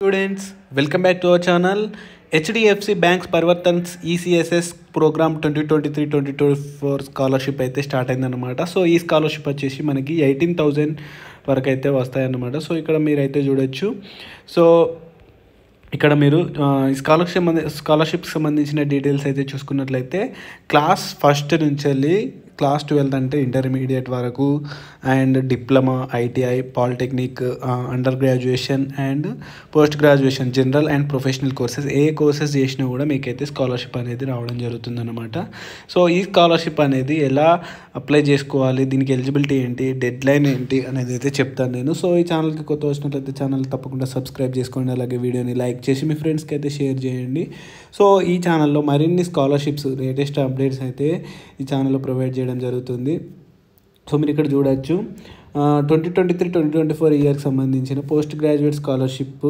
Students, welcome back to our channel. HDFC Banks Parvartans ECSS program 2023-2024 scholarship అయితే start అయిందన్నమాట. So ఈ scholarship వచ్చేసి మనకి 18,000 వరకు అయితే వస్తాయన్నమాట. సో ఇక్కడ మీరైతే చూడొచ్చు. సో ఇక్కడ మీరు స్కాలర్షిప్కి సంబంధించిన డీటెయిల్స్ అయితే చూసుకున్నట్లయితే క్లాస్ ఫస్ట్ నుంచి వెళ్ళి క్లాస్ 12 అంటే ఇంటర్మీడియట్ వరకు and diploma, ITI, polytechnic, under graduation and post graduation, general and professional courses A courses చేసినా కూడా మీకైతే స్కాలర్షిప్ అనేది రావడం జరుగుతుందన్నమాట. సో ఈ స్కాలర్షిప్ అనేది ఎలా అప్లై చేసుకోవాలి, దీనికి ఎలిజిబిలిటీ ఏంటి, డెడ్ లైన్ ఏంటి అనేది అయితే చెప్తాను నేను. సో ఈ ఛానల్కి కొత్త వచ్చినట్లయితే ఛానల్ తప్పకుండా సబ్స్క్రైబ్ చేసుకోండి, అలాగే వీడియోని లైక్ చేసి మీ ఫ్రెండ్స్కి అయితే షేర్ చేయండి. సో ఈ ఛానల్లో మరిన్ని స్కాలర్షిప్స్ లేటెస్ట్ అప్డేట్స్ అయితే ఈ ఛానల్లో ప్రొవైడ్ చేయడం జరుగుతుంది. సో మీరు ఇక్కడ చూడొచ్చు 2023-2024 ఇయర్కి సంబంధించిన పోస్ట్ గ్రాడ్యుయేట్ స్కాలర్షిప్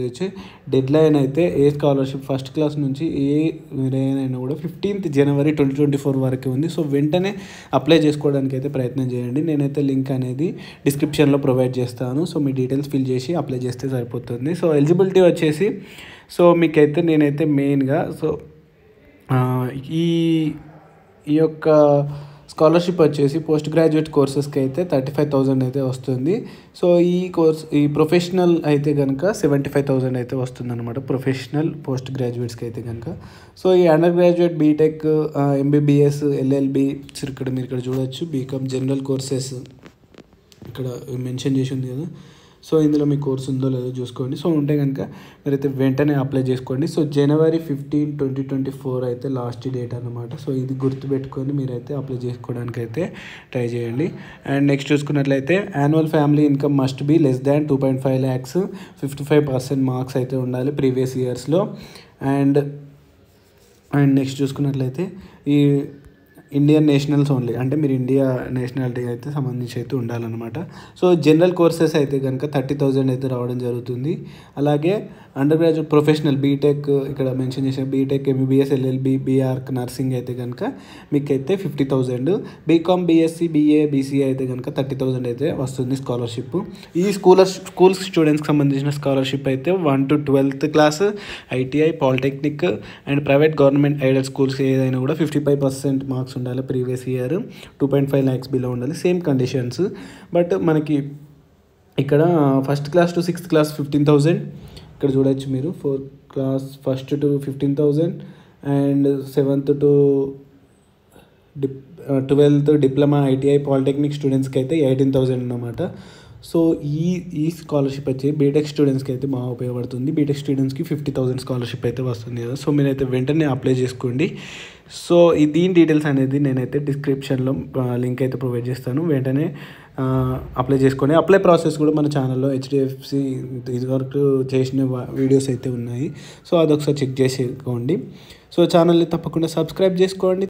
వచ్చి డెడ్ లైన్ అయితే ఏ స్కాలర్షిప్ ఫస్ట్ క్లాస్ నుంచి ఏదైనా కూడా 15th జనవరి 2024 వరకు ఉంది. సో వెంటనే అప్లై చేసుకోవడానికి అయితే ప్రయత్నం చేయండి. నేనైతే లింక్ అనేది డిస్క్రిప్షన్లో ప్రొవైడ్ చేస్తాను. సో మీ డీటెయిల్స్ ఫిల్ చేసి అప్లై చేస్తే సరిపోతుంది. సో ఎలిజిబిలిటీ వచ్చేసి సో మీకైతే నేనైతే మెయిన్గా సో ఈ యొక్క స్కాలర్షిప్ వచ్చేసి పోస్ట్ గ్రాడ్యుయేట్ కోర్సెస్కి అయితే 35,000 అయితే వస్తుంది. సో ఈ ప్రొఫెషనల్ అయితే కనుక 75,000 అయితే వస్తుంది అనమాట, ప్రొఫెషనల్ పోస్ట్ గ్రాడ్యుయేట్స్కి అయితే కనుక. సో ఈ undergraduate, BTech, MBBS, LLB, మీరు ఇక్కడ చూడొచ్చు, బీకామ్, జనరల్ కోర్సెస్ ఇక్కడ మెన్షన్ చేసి ఉంది కదా. సో ఇందులో మీ కోర్స్ ఉందో లేదో చూసుకోండి. సో ఉంటే కనుక మీరైతే వెంటనే అప్లై చేసుకోండి. సో జనవరి 15, 2024 అయితే లాస్ట్ డేట్ అన్నమాట. సో ఇది గుర్తుపెట్టుకొని మీరైతే అప్లై చేసుకోవడానికి అయితే ట్రై చేయండి. అండ్ నెక్స్ట్ చూసుకున్నట్లయితే annual family income must be less than 2.5 lakhs, 55% marks అయితే ఉండాలి ప్రీవియస్ ఇయర్స్లో. అండ్ నెక్స్ట్ చూసుకున్నట్లయితే ఈ ఇండియన్ నేషనల్స్ ఓన్లీ, అంటే మీరు ఇండియా నేషనాలిటీ అయితే సంబంధించి అయితే ఉండాలన్నమాట. సో జనరల్ కోర్సెస్ అయితే కనుక 30,000 అయితే రావడం జరుగుతుంది. అలాగే అండర్ గ్రాడ్యుయేట్ ప్రొఫెషనల్ బీటెక్ ఇక్కడ మెన్షన్ చేసిన BTech, MBBS, LLB, BArch, nursing అయితే కనుక మీకైతే 50,000, బీకామ్, బీఎస్సీ, బీఏ, బీసీఏ అయితే కనుక 30,000 అయితే వస్తుంది స్కాలర్షిప్. ఈ స్కూల్ స్టూడెంట్స్కి సంబంధించిన స్కాలర్షిప్ అయితే 1 to 12th class, ITI, polytechnic and private, government, aided schools ఏదైనా కూడా 55% మార్క్స్ ఉండాలి ప్రీవియస్ ఇయర్, 2.5 lakhs బిలో ఉండాలి, సేమ్ కండిషన్స్. బట్ మనకి ఇక్కడ first class to 6th class 15,000, ఇక్కడ చూడొచ్చు మీరు 4th class first to 15,000 and 7th to 12th diploma, ITI, polytechnic స్టూడెంట్స్కి అయితే 18,000 అన్నమాట. సో ఈ స్కాలర్షిప్ వచ్చి బీటెక్ స్టూడెంట్స్కి అయితే బాగా ఉపయోగపడుతుంది. బీటెక్ స్టూడెంట్స్కి 50,000 స్కాలర్షిప్ అయితే వస్తుంది కదా. సో మీరైతే వెంటనే అప్లై చేసుకోండి. సో దీని డీటెయిల్స్ అనేది నేనైతే డిస్క్రిప్షన్లో లింక్ అయితే ప్రొవైడ్ చేస్తాను, వెంటనే అప్లై చేసుకొని. అప్లై ప్రాసెస్ కూడా మన ఛానల్లో హెచ్డిఎఫ్సి ఇదివరకు చేసిన వీడియోస్ అయితే ఉన్నాయి. సో అదొకసారి చెక్ చేసుకోండి. సో ఛానల్ని తప్పకుండా సబ్స్క్రైబ్ చేసుకోండి.